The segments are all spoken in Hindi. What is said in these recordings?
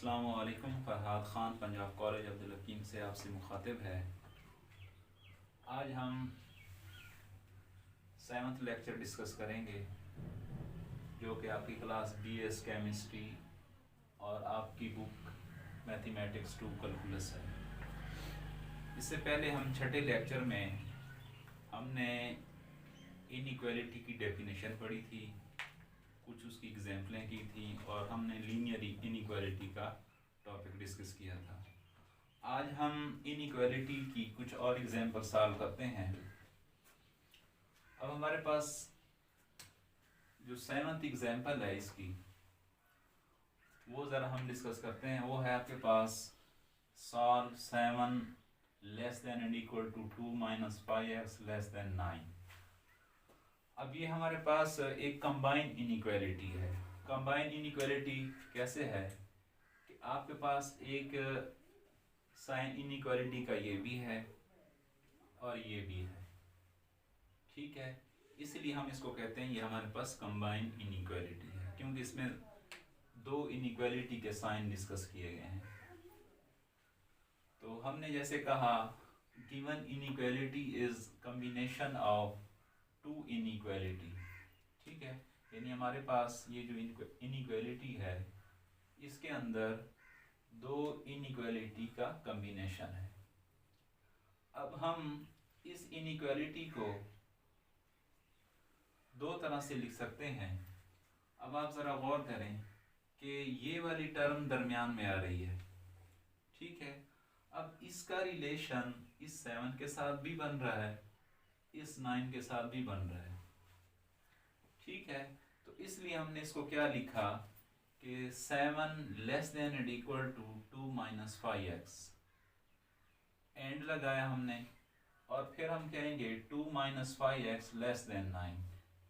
अस्सलामु अलैकुम। फरहाद ख़ान पंजाब कॉलेज अब्दुल हकीम से आपसे मुखातिब है। आज हम 7th लेक्चर डिस्कस करेंगे जो कि आपकी क्लास BS केमिस्ट्री और आपकी बुक मैथमेटिक्स 2 कैलकुलस है। इससे पहले हम छठे लेक्चर में हमने इनइक्वालिटी की डेफिनेशन पढ़ी थी, कुछ उसकी एग्जाम्पलें की थी और हमने लीनियर इनइक्वालिटी का टॉपिक डिस्कस किया था। आज हम इनइक्वालिटी की कुछ और एग्जाम्पल सॉल्व करते हैं। अब हमारे पास जो 7th एग्जाम्पल है इसकी वो ज़रा हम डिस्कस करते हैं। वो है आपके पास solve 7 less than and equal to 2 minus 5x less than 9। अब ये हमारे पास एक कंबाइन इनइक्वालिटी है। कंबाइन इनइक्वालिटी कैसे है कि आपके पास एक साइन इनइक्वालिटी का ये भी है और ये भी है, ठीक है। इसलिए हम इसको कहते हैं ये हमारे पास कंबाइन इनइक्वालिटी है, क्योंकि इसमें दो इनइक्वालिटी के साइन डिस्कस किए गए हैं। तो हमने जैसे कहा given inequality is combination of two inequality, ठीक है। यानी हमारे पास ये जो इनइक्वालिटी है इसके अंदर दो इनइक्वालिटी का कॉम्बिनेशन है। अब हम इस इनइक्वालिटी को दो तरह से लिख सकते हैं। अब आप ज़रा गौर करें कि ये वाली टर्म दरमियान में आ रही है, ठीक है। अब इसका रिलेशन इस 7 के साथ भी बन रहा है, इस 9 के साथ भी बन रहा है, ठीक है। तो इसलिए हमने इसको क्या लिखा कि 7 less than and equal to 2 minus 5x, and लगाया हमने, और फिर हम कहेंगे 2 माइनस 5x लेस देन 9,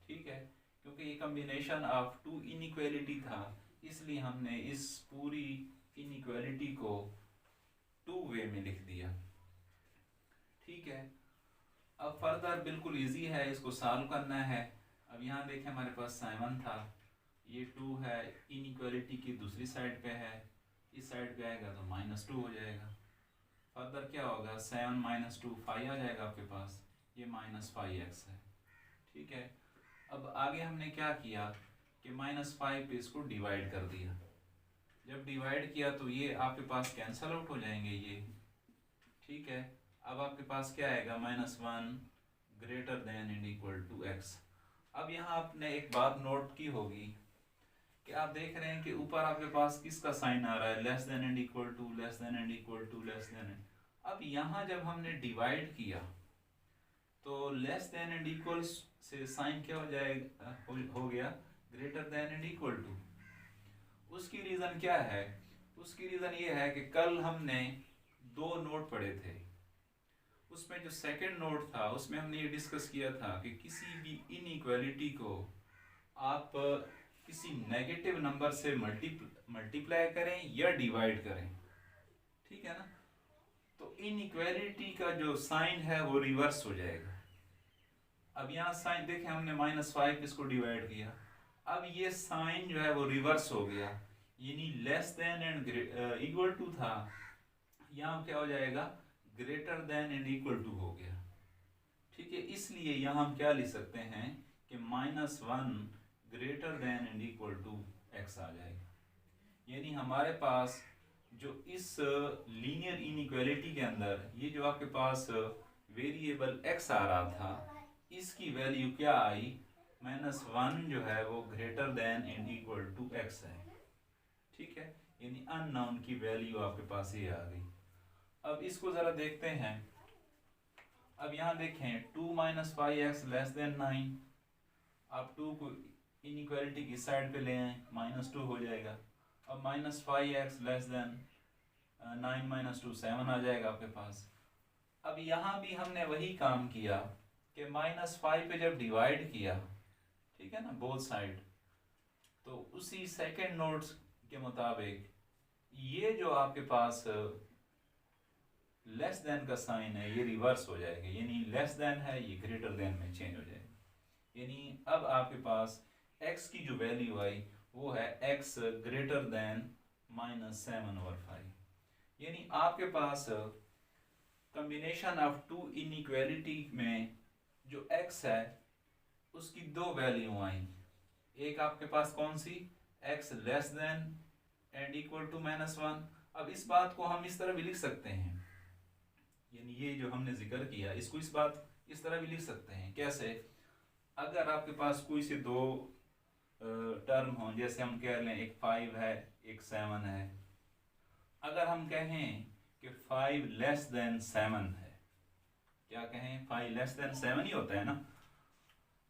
ठीक है। क्योंकि ये कॉम्बिनेशन ऑफ टू इनइक्वालिटी था, इसलिए हमने इस पूरी इनइक्वालिटी को टू वे में लिख दिया, ठीक है। अब फर्दर बिल्कुल इजी है, इसको सॉल्व करना है। अब यहाँ देखें हमारे पास 7 था, ये 2 है, इनइक्वालिटी की दूसरी साइड पे है, इस साइड पे आएगा तो -2 हो जाएगा। फर्दर क्या होगा, 7 माइनस 2 5 आ जाएगा आपके पास, ये -5x है, ठीक है। अब आगे हमने क्या किया कि -5 पे इसको डिवाइड कर दिया। जब डिवाइड किया तो ये आपके पास कैंसल आउट हो जाएंगे ये, ठीक है। अब आपके पास क्या आएगा, -1 greater than and equal to x। अब यहाँ आपने एक बात नोट की होगी कि आप देख रहे हैं कि ऊपर आपके पास किसका साइन आ रहा है, less than and equal to, less than and equal to, less than. अब यहाँ जब हमने डिवाइड किया तो लेस देन एंड इक्वल से साइन क्या हो जाएगा, हो गया greater than and equal to. उसकी रीज़न क्या है, उसकी रीज़न ये है कि कल हमने दो नोट पढ़े थे, उसमें जो सेकंड नोट था उसमें हमने ये डिस्कस किया था कि किसी भी इनइक्वालिटी को आप किसी नेगेटिव नंबर से मल्टीप्लाई करें या डिवाइड करें, ठीक है ना। तो इनइक्वालिटी का जो साइन है वो रिवर्स हो जाएगा। अब यहाँ साइन देखें, हमने -5 इसको डिवाइड किया, अब ये साइन जो है वो रिवर्स हो गया, यानी less than and equal to था, यहाँ क्या हो जाएगा, greater than and equal to हो गया, ठीक है। इसलिए यहाँ हम क्या लिख सकते हैं कि -1 greater than and equal to x आ जाएगा। यानी हमारे पास जो इस लीनियर इनइक्वालिटी के अंदर ये जो आपके पास वेरिएबल x आ रहा था, इसकी वैल्यू क्या आई, -1 जो है वो greater than and equal to x है, ठीक है। यानी अननोन की वैल्यू आपके पास ये आ गई। अब इसको ज़रा देखते हैं। अब यहाँ देखें 2 माइनस 5x लेस देन 9, आप 2 को इनइक्वालिटी की साइड पे ले आए, -2 हो जाएगा। अब -5x लेस देन 9 माइनस 2 7 आ जाएगा आपके पास। अब यहाँ भी हमने वही काम किया कि -5 पे जब डिवाइड किया, ठीक है ना, बोथ साइड, तो उसी सेकंड नोट्स के मुताबिक ये जो आपके पास लेस देन का साइन है ये रिवर्स हो जाएगा, यानी लेस देन है ये ग्रेटर देन में चेंज हो जाएगा। यानी अब आपके पास x की जो वैल्यू आई वो है x ग्रेटर देन -7/5। यानी आपके पास कॉम्बिनेशन ऑफ टू इनइक्वालिटी में जो x है उसकी दो वैल्यू आई। एक आपके पास कौन सी, x less than and equal to -1। अब इस बात को हम इस तरह भी लिख सकते हैं, यानी ये जो हमने जिक्र किया इसको इस तरह भी लिख सकते हैं। कैसे, अगर आपके पास कोई से दो टर्म हो, जैसे हम कह लें एक 5 है एक 7 है, अगर हम कहें कि 5 लेस देन 7 है, क्या कहें 5 लेस देन 7 ही होता है ना।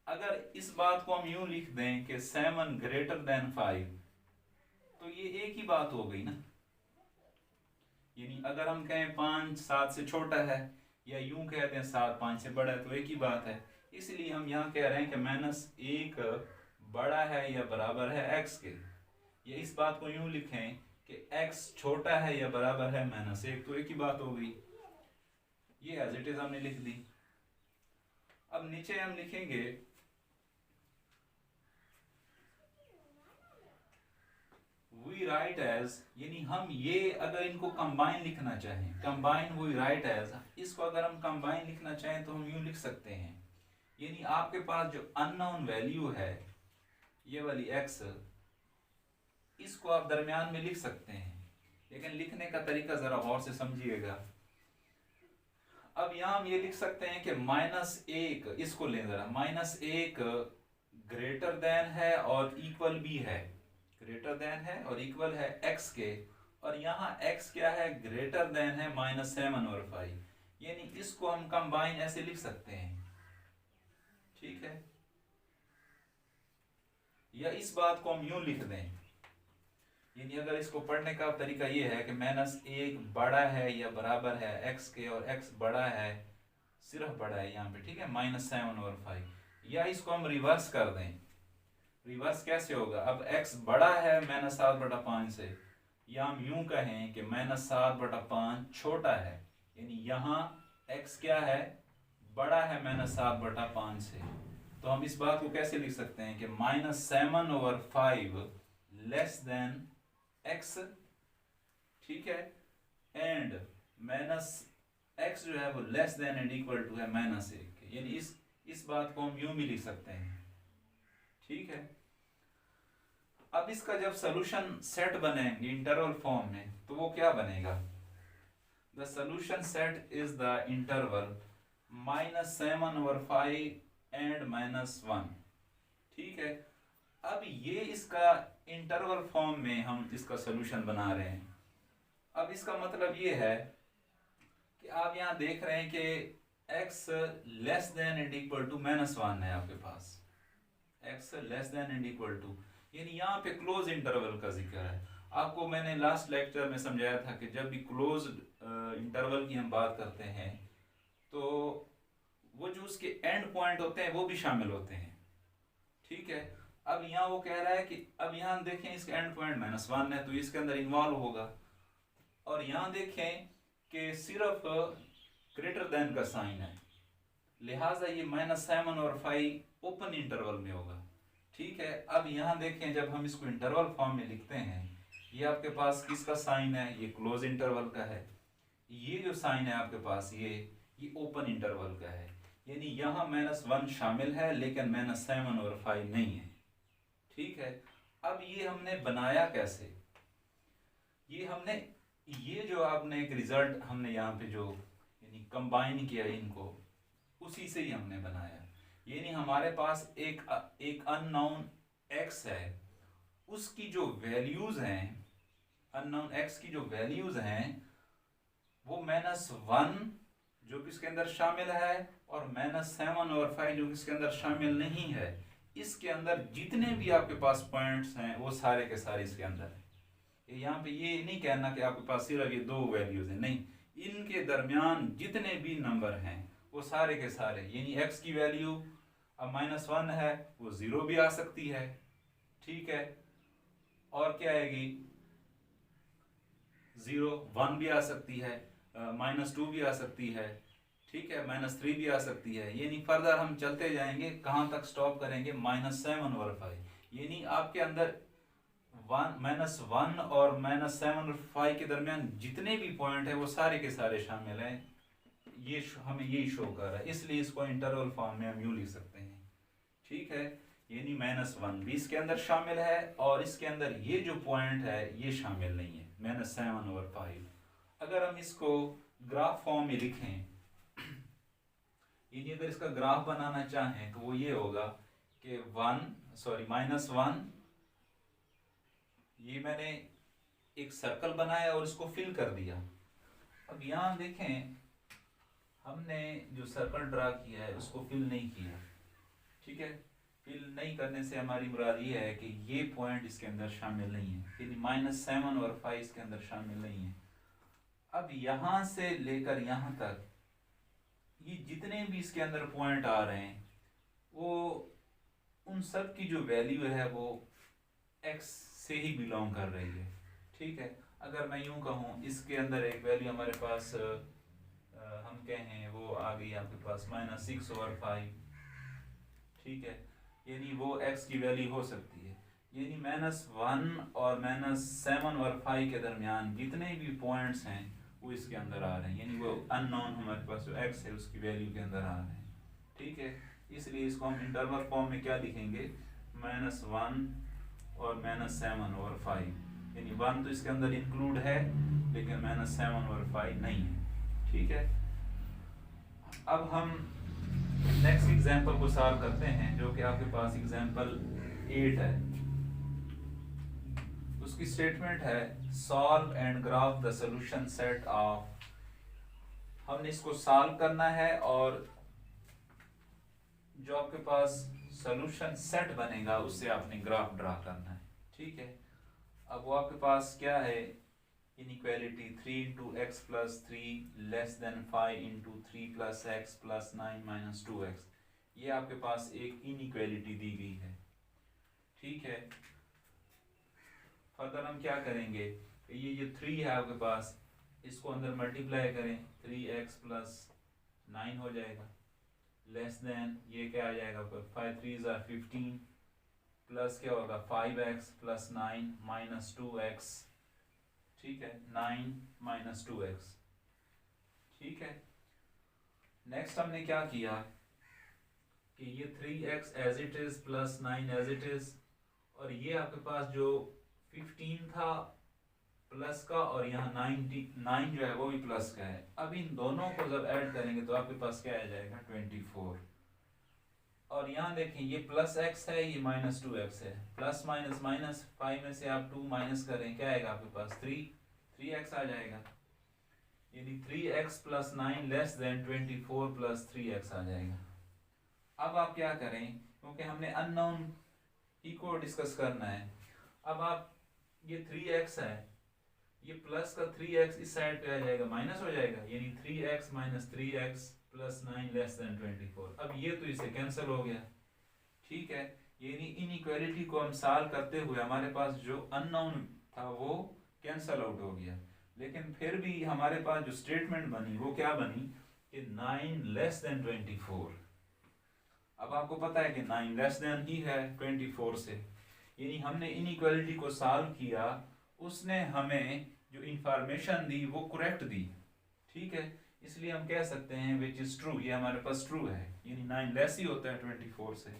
अगर इस बात को हम यूं लिख दें कि 7 ग्रेटर देन 5, तो ये एक ही बात हो गई ना। यानी अगर हम कहें 5 7 से छोटा है, या यूं कहते हैं 7 5 से बड़ा है, तो एक ही बात है। इसलिए हम यहाँ कह रहे हैं कि -1 बड़ा है या बराबर है x के, या इस बात को यूं लिखें कि x छोटा है या बराबर है -1, तो एक ही बात हो गई। ये एज इट इज हमने लिख दी। अब नीचे हम लिखेंगे वी राइट एज, यानी हम ये अगर इनको कंबाइन लिखना चाहें, कंबाइन वी राइट एज, इसको अगर हम कंबाइन लिखना चाहें तो हम यूं लिख सकते हैं। यानी आपके पास जो अननोन वैल्यू है ये वाली x, इसको आप दरमियान में लिख सकते हैं, लेकिन लिखने का तरीका जरा गौर से समझिएगा। अब यहां हम ये लिख सकते हैं कि -1, इसको लें जरा, -1 ग्रेटर देन है और इक्वल भी है, ग्रेटर देन है और इक्वल है x के, और यहाँ x क्या है, ग्रेटर देन है -7/5। यानी इसको हम कंबाइन ऐसे लिख सकते हैं, ठीक है। या इस बात को हम यूं लिख दें, यानी अगर इसको पढ़ने का तरीका ये है कि -1 बड़ा है या बराबर है x के, और x बड़ा है, सिर्फ बड़ा है यहाँ पे, ठीक है, -7/5। या इसको हम रिवर्स कर दें। रिवर्स कैसे होगा, अब x बड़ा है -7/5 से, या हम यूं कहें कि -7/5 छोटा है, यानी यहाँ x क्या है, बड़ा है -7/5 से। तो हम इस बात को कैसे लिख सकते हैं कि -7/5 लेस देन x, ठीक है, एंड -x जो है वो less than and equal to है -1 के। यानी इस बात को हम यूं भी लिख सकते हैं, ठीक है। अब इसका जब सॉल्यूशन सेट बनेंगे इंटरवल फॉर्म में, तो वो क्या बनेगा, the solution set is the interval -7/5 and -1, ठीक है। अब ये इसका इंटरवल फॉर्म में हम इसका सॉल्यूशन बना रहे हैं। अब इसका मतलब ये है कि आप यहाँ देख रहे हैं कि x less than and equal to -1 है आपके पास, x less than and equal to, यानी यहाँ पे क्लोज इंटरवल का जिक्र है। आपको मैंने लास्ट लेक्चर में समझाया था कि जब भी क्लोज इंटरवल की हम बात करते हैं तो वो जो उसके एंड पॉइंट होते हैं वो भी शामिल होते हैं, ठीक है। अब यहाँ वो कह रहा है कि अब यहाँ देखें इसका एंड पॉइंट -1 है, तो इसके अंदर इन्वॉल्व होगा। और यहाँ देखें कि सिर्फ ग्रेटर देन का साइन है, लिहाजा ये -7/5 ओपन इंटरवल में होगा, ठीक है। अब यहाँ देखें जब हम इसको इंटरवल फॉर्म में लिखते हैं, ये आपके पास किसका साइन है, ये क्लोज इंटरवल का है। ये जो साइन है आपके पास ये ओपन इंटरवल का है, यानी यहाँ -1 शामिल है लेकिन -7/5 नहीं है, ठीक है। अब ये हमने बनाया कैसे, ये जो आपने एक रिजल्ट हमने यहाँ पे जो यानी कंबाइन किया इनको, उसी से ही हमने बनाया। यानी हमारे पास एक अननोन x है, उसकी जो वैल्यूज हैं, अननोन x की जो वैल्यूज हैं वो -1 जो कि इसके अंदर शामिल है, और -7/5 जो कि इसके अंदर शामिल नहीं है। इसके अंदर जितने भी आपके पास पॉइंट्स हैं वो सारे के सारे इसके अंदर है। यहाँ पे ये नहीं कहना कि आपके पास सिर्फ ये दो वैल्यूज हैं, नहीं, इनके दरमियान जितने भी नंबर हैं वो सारे के सारे, यानी x की वैल्यू अब -1 है, वो 0 भी आ सकती है, ठीक है, और क्या आएगी 0 1 भी आ सकती है, -2 भी आ सकती है, ठीक है, -3 भी आ सकती है। यानी फर्दर हम चलते जाएंगे, कहाँ तक स्टॉप करेंगे, -7/5। यानी आपके अंदर -1 और -7 और 5 के दरमियान जितने भी पॉइंट है वो सारे के सारे शामिल हैं। ये हमें यही शो कर रहा है, इसलिए इसको इंटरवल फॉर्म में हम यूँ लिख सकते हैं। ठीक है, यानी -1 भी इसके अंदर शामिल है और इसके अंदर ये जो पॉइंट है ये शामिल नहीं है, -7 और 5। अगर हम इसको ग्राफ फॉर्म में लिखें, यानी अगर इसका ग्राफ बनाना चाहें तो वो ये होगा कि -1, ये मैंने एक सर्कल बनाया और इसको फिल कर दिया। अब यहाँ देखें, हमने जो सर्कल ड्रा किया है उसको फिल नहीं किया। ठीक है, फिल नहीं करने से हमारी मुराद ये है कि ये पॉइंट इसके अंदर शामिल नहीं है, यानी -7 और 5 इसके अंदर शामिल नहीं है। अब यहाँ से लेकर यहाँ तक ये जितने भी इसके अंदर पॉइंट आ रहे हैं वो उन सब की जो वैल्यू है वो x से ही बिलोंग कर रही है। ठीक है, अगर मैं यूं कहूँ इसके अंदर एक वैल्यू हमारे पास हम कहें वो आ गई आपके पास -6 और 5। ठीक है, यानी वो x की वैल्यू हो सकती है, यानी -1 और -7 और 5 के दरमियान जितने भी पॉइंट्स हैं वो इसके अंदर आ रहे हैं, यानी वो अननोन हमारे पास जो x है उसकी वैल्यू के अंदर आ रहे हैं। ठीक है, इसलिए इसको हम इंटरवल फॉर्म में क्या लिखेंगे, -1 और -7 और 5, यानी 1 तो इसके अंदर इंक्लूड है लेकिन -7 और 5 नहीं है। ठीक है, अब हम नेक्स्ट एग्जांपल को सॉल्व करते हैं जो कि आपके पास एग्जांपल 8 है। उसकी स्टेटमेंट है solve and graph the solution set of. हमने इसको सॉल्व करना है और जो आपके पास सॉल्यूशन सेट बनेगा उससे आपने ग्राफ ड्रा करना है। ठीक है, अब वो आपके पास क्या है, inequality 3 into x plus 3 less than 5 into 3 plus x plus 9 - 2x, ये आपके पास एक इनइक्वालिटी दी गई है। ठीक है, फर्दर हम क्या करेंगे, ये जो 3 है आपके पास इसको अंदर मल्टीप्लाई करें, 3x plus 9 हो जाएगा, लेस देन ये क्या आ जाएगा, 5 3s are 15 प्लस क्या होगा 5x plus 9 minus 2x। ठीक है, 9 minus 2x। ठीक है, नेक्स्ट हमने क्या किया कि ये 3x as it is plus 9 as it is, और ये आपके पास जो 15 था प्लस का और यहाँ 9 जो है वो भी प्लस का है। अब इन दोनों को जब ऐड करेंगे तो आपके पास क्या आ जाएगा 24, और यहाँ देखें ये प्लस x है ये माइनस 2x है, प्लस माइनस माइनस 5 में से आप 2 माइनस करें क्या आएगा आपके पास 3x आ जाएगा, यानी 3x plus 9 less than 24 plus 3x आ जाएगा। अब आप क्या करें, क्योंकि हमने अननोन ही को डिस्कस करना है। अब आप ये 3x है, ये प्लस का 3x इस साइड पे आ जाएगा माइनस हो जाएगा, यानी 3x - 3x plus 9 less than 24। अब ये तो इसे कैंसिल हो गया। ठीक है, यानी इनइक्वालिटी को हम सॉल्व करते हुए हमारे पास जो अननोन था वो कैंसिल आउट हो गया, लेकिन फिर भी हमारे पास जो स्टेटमेंट बनी वो क्या बनी कि 9 लेस देन 24। अब आपको पता है कि 9 लेस देन ही है 24 से, यानी हमने इनइक्वालिटी को सॉल्व किया, उसने हमें जो इंफॉर्मेशन दी वो करेक्ट दी। ठीक है, इसलिए हम कह सकते हैं विच इज ट्रू, ये हमारे पास ट्रू है, यानी 9 लेस ही होता है 24 से।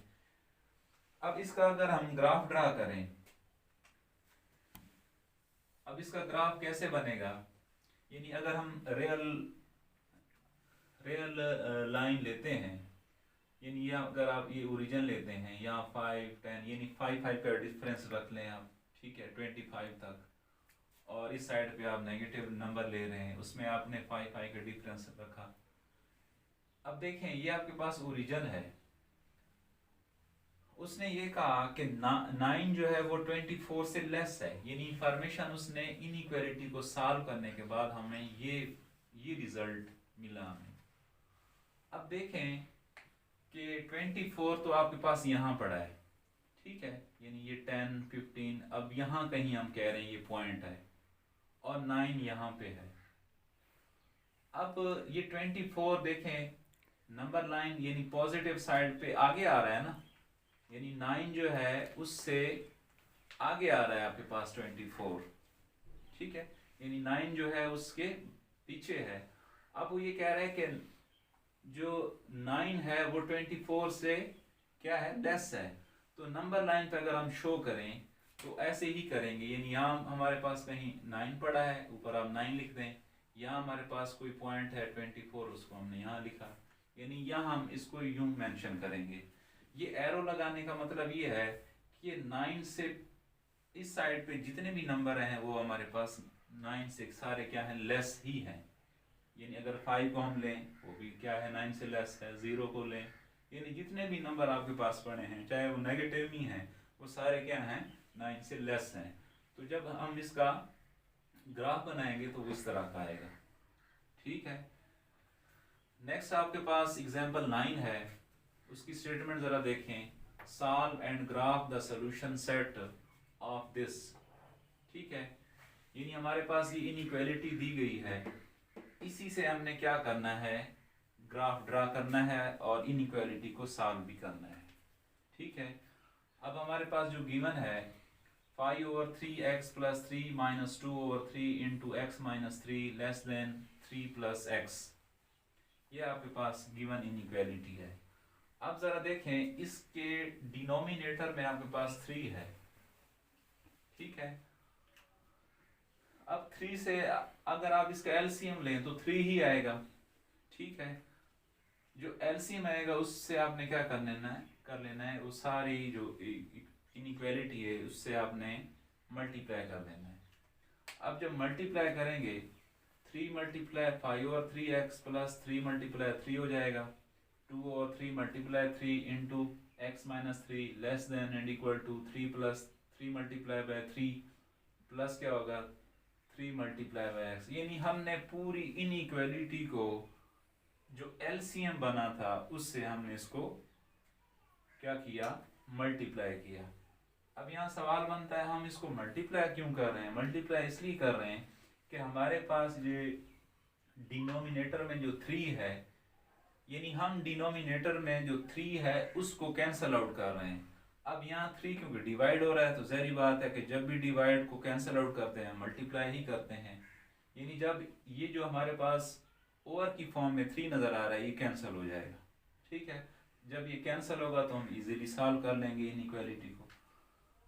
अब इसका अगर हम ग्राफ ड्रा करें, अब इसका ग्राफ कैसे बनेगा, यानी अगर हम रियल लाइन लेते हैं, यानी ये अगर आप ये ओरिजिन लेते हैं यहाँ 5 10 यानी 5 का डिफरेंस रख लें आप, ठीक है 25 तक, और इस साइड पे आप नेगेटिव नंबर ले रहे हैं उसमें आपने 5 का डिफरेंस रखा। अब देखें ये आपके पास ओरिजिन है, उसने ये कहा कि 9 जो है वो 24 से लेस है, यानी इंफॉर्मेशन उसने इनइक्वालिटी को सॉल्व करने के बाद हमें ये रिजल्ट मिला हमें। अब देखें कि 24 तो आपके पास यहाँ पड़ा है, ठीक है, यानी ये 10 15 अब यहाँ कहीं हम कह रहे हैं ये पॉइंट है, और 9 यहाँ पे है। अब ये 24 देखें नंबर लाइन यानी पॉजिटिव साइड पे आगे आ रहा है ना, यानी 9 जो है उससे आगे आ रहा है आपके पास 24, ठीक है, यानी 9 जो है उसके पीछे है। अब वो ये कह रहा है कि जो 9 है वो 24 से क्या है, लेस है। तो नंबर लाइन पे अगर हम शो करें तो ऐसे ही करेंगे, यानी यहाँ हमारे पास कहीं 9 पड़ा है, ऊपर आप 9 लिख दें। यहाँ हमारे पास कोई पॉइंट है 24, उसको हमने यहाँ लिखा, यानी यहाँ हम इसको यूं मेंशन करेंगे। ये एरो लगाने का मतलब ये है कि ये 9 से इस साइड पे जितने भी नंबर हैं वो हमारे पास 9 से सारे क्या हैं, लेस ही हैं। यानी अगर 5 को हम लें वो भी क्या है, 9 से लेस है। 0 को लें, यानी जितने भी नंबर आपके पास पड़े हैं चाहे वो नेगेटिव ही हैं, वो सारे क्या हैं, 9 से लेस हैं। तो जब हम इसका ग्राफ बनाएंगे तो वो इस तरह का आएगा, ठीक है। नेक्स्ट आपके पास एग्जांपल 9 है, उसकी स्टेटमेंट जरा देखें। Solve and graph the solution set of this, ठीक है, यानी हमारे पास ये इनइक्वालिटी दी गई है, इसी से हमने क्या करना है, ग्राफ ड्रा करना है और इनइक्वालिटी को सॉल्व भी करना है, ठीक है। अब हमारे पास जो गिवन है 5/3x + 3 - 2/3 × x - 3 < 3 + x, ये आपके पास गिवन इनइक्वालिटी है। अब जरा देखें, इसके डिनोमिनेटर में आपके पास 3 है, ठीक है। अब 3 से अगर आप इसका एलसीएम लें तो 3 ही आएगा, ठीक है। जो एलसीएम आएगा उससे आपने क्या कर लेना है वो सारी जो इनइक्वालिटी है उससे आपने मल्टीप्लाई कर देना है। अब जब मल्टीप्लाई करेंगे 3 × 5/3x + 3 × 3 हो जाएगा, 2/3 × 3 × x - 3 < 3 + 3 × 3 प्लस क्या होगा 3 × x। यानी हमने पूरी इनइक्वालिटी को जो एलसीएम बना था उससे हमने इसको क्या किया, मल्टीप्लाई किया। अब यहाँ सवाल बनता है हम इसको मल्टीप्लाई क्यों कर रहे हैं। मल्टीप्लाई इसलिए कर रहे हैं कि हमारे पास ये डिनोमिनेटर में जो 3 है, यानी हम डिनोमिनेटर में जो 3 है उसको कैंसल आउट कर रहे हैं। अब यहाँ 3 क्योंकि डिवाइड हो रहा है तो जहरी बात है कि जब भी डिवाइड को कैंसल आउट करते हैं मल्टीप्लाई ही करते हैं। यानी जब ये जो हमारे पास ओवर की फॉर्म में 3 नज़र आ रहा है ये कैंसिल हो जाएगा, ठीक है। जब ये कैंसिल होगा तो हम इजीली सॉल्व कर लेंगे इनइक्वालिटी को।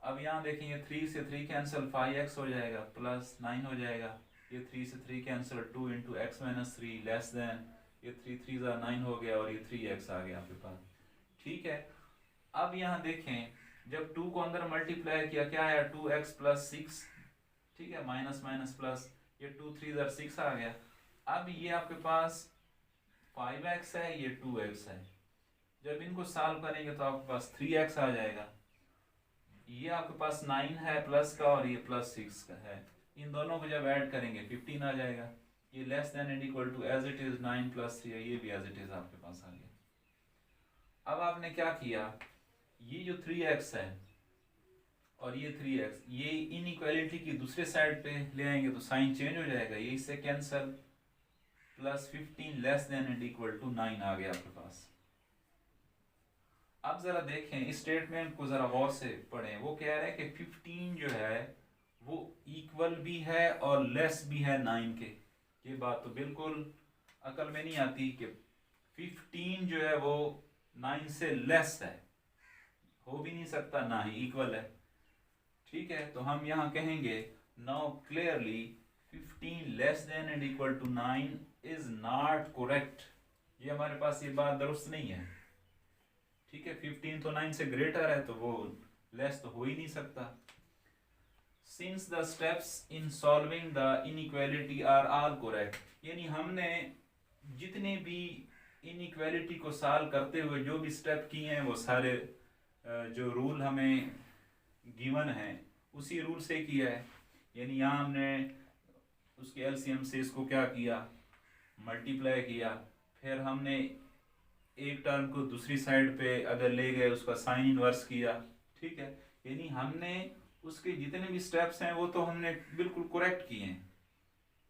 अब यहाँ देखेंगे 3 से 3 कैंसिल, 5x हो जाएगा प्लस 9 हो जाएगा, ये 3 से 3 कैंसिल, 2 × x - 3 <, ये 3 3 9 हो गया और ये 3x आ गया आपके पास, ठीक है। अब यहाँ देखें जब 2 को अंदर मल्टीप्लाई किया क्या आया, 2x + 6, ठीक है, माइनस माइनस प्लस, ये 2 3 6 आ गया। अब ये आपके पास 5x है, ये 2x है, जब इनको सॉल्व करेंगे तो आपके पास 3x आ जाएगा। ये आपके पास 9 है प्लस का और ये +6 का है, इन दोनों को जब ऐड करेंगे 15 आ जाएगा। ये <= एज इट इज 9 + 3 है, ये भी एज इट इज आपके पास आ गया। अब आपने क्या किया, ये जो 3x है और ये 3x, ये इनइक्वालिटी की दूसरे साइड पे ले आएंगे तो साइन चेंज हो जाएगा, ये इससे कैंसिल, +15 <= 9 आ गया आपके पास। अब जरा देखें इस स्टेटमेंट को जरा गौर से पढ़ें। वो कह रहे हैं कि 15 जो है वो इक्वल भी है और लेस भी है 9 के। ये बात तो बिल्कुल अकल में नहीं आती कि 15 जो है वो 9 से लेस है, हो भी नहीं सकता, ना ही इक्वल है, ठीक है। तो हम यहाँ कहेंगे now clearly 15 <= 9 is not correct. ये हमारे पास ये बात दुरुस्त नहीं है, ठीक है। 15 तो 9 से ग्रेटर है तो वो लेस तो हो ही नहीं सकता। Since the steps in solving the inequality are all correct, यानी हमने जितने भी इनइक्वालिटी को सॉल्व करते हुए जो भी स्टेप किए हैं वो सारे जो रूल हमें गिवन है उसी रूल से किया है। यानी यहाँ हमने उसके एलसीएम से इसको क्या किया, मल्टीप्लाई किया, फिर हमने एक टर्म को दूसरी साइड पे अगर ले गए उसका साइन इनवर्स किया, ठीक है। यानी हमने उसके जितने भी स्टेप्स हैं वो तो हमने बिल्कुल करेक्ट किए हैं,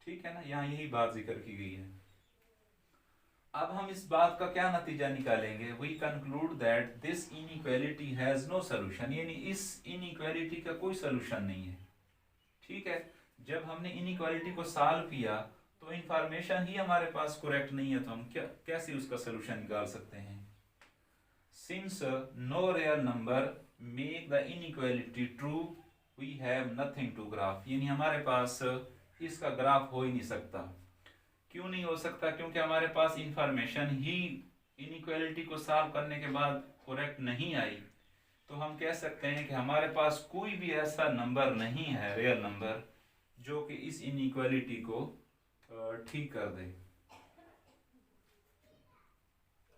ठीक है ना। यहाँ यही बात जिक्र की गई है। अब हम इस बात का क्या नतीजा निकालेंगे? We conclude that this inequality has no solution, यानी इस इनइक्वालिटी का कोई सोल्यूशन नहीं है। ठीक है, जब हमने इनइक्वालिटी को सॉल्व किया तो इंफॉर्मेशन ही हमारे पास करेक्ट नहीं है, तो हम कैसे उसका सोल्यूशन निकाल सकते हैं? Since no real number make the inequality true we have nothing to graph, यानी हमारे पास इसका ग्राफ हो ही नहीं सकता। क्यों नहीं हो सकता? क्योंकि हमारे पास इंफॉर्मेशन ही इनइक्वालिटी को सॉल्व करने के बाद करेक्ट नहीं आई। तो हम कह सकते हैं कि हमारे पास कोई भी ऐसा नंबर नहीं है, रियल नंबर, जो कि इस इनइक्वालिटी को ठीक कर दे।